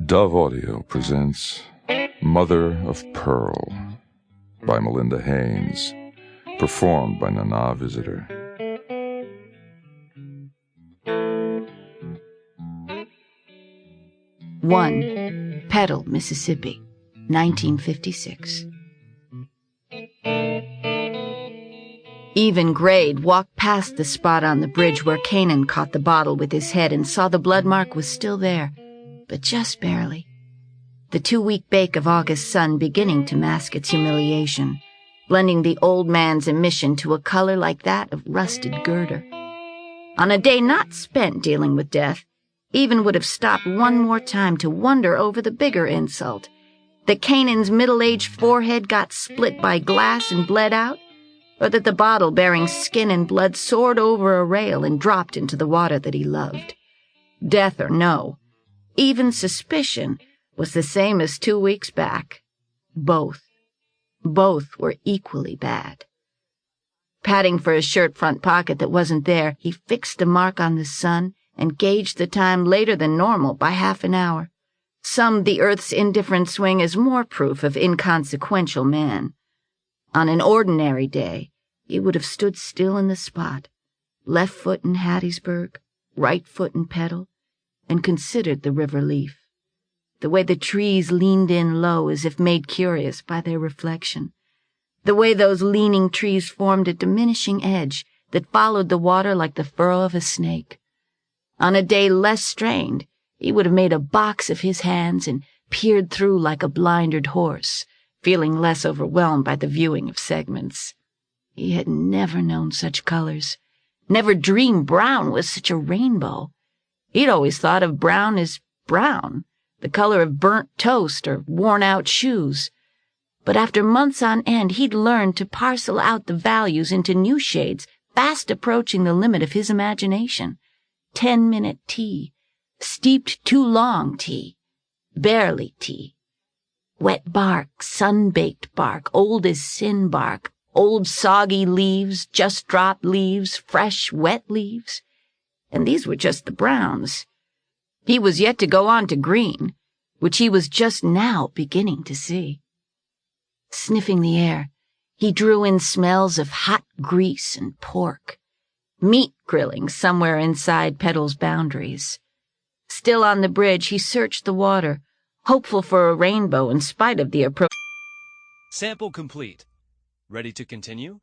Dove Audio presents Mother of Pearl by Melinda Haynes, performed by Nana Visitor. One, Petal, Mississippi, 1956. Even Grade walked past the spot on the bridge where Kanan caught the bottle with his head and saw the blood mark was still there, but just barely. The 2-week bake of August sun beginning to mask its humiliation, blending the old man's emission to a color like that of rusted girder. On a day not spent dealing with death, Even would have stopped one more time to wonder over the bigger insult, that Kanan's middle-aged forehead got split by glass and bled out, or that the bottle bearing skin and blood soared over a rail and dropped into the water that he loved. Death or no, even suspicion was the same as 2 weeks back. Both were equally bad. Patting for his shirt front pocket that wasn't there, he fixed the mark on the sun and gauged the time later than normal by half an hour. Summed the Earth's indifferent swing as more proof of inconsequential man. On an ordinary day, he would have stood still in the spot, left foot in Hattiesburg, right foot in Petal, and considered the river leaf, the way the trees leaned in low as if made curious by their reflection, the way those leaning trees formed a diminishing edge that followed the water like the furrow of a snake. On a day less strained, he would have made a box of his hands and peered through like a blinded horse, feeling less overwhelmed by the viewing of segments. He had never known such colors, never dreamed brown was such a rainbow. He'd always thought of brown as brown, the color of burnt toast or worn-out shoes. But after months on end, he'd learned to parcel out the values into new shades, fast approaching the limit of his imagination. 10-minute tea, steeped too long tea, barely tea, wet bark, sun-baked bark, old as sin bark, old soggy leaves, just dropped leaves, fresh, wet leaves. And these were just the browns. He was yet to go on to green, which he was just now beginning to see. Sniffing the air, he drew in smells of hot grease and pork, meat grilling somewhere inside Petal's boundaries. Still on the bridge, he searched the water, hopeful for a rainbow in spite of the approach. Sample complete. Ready to continue?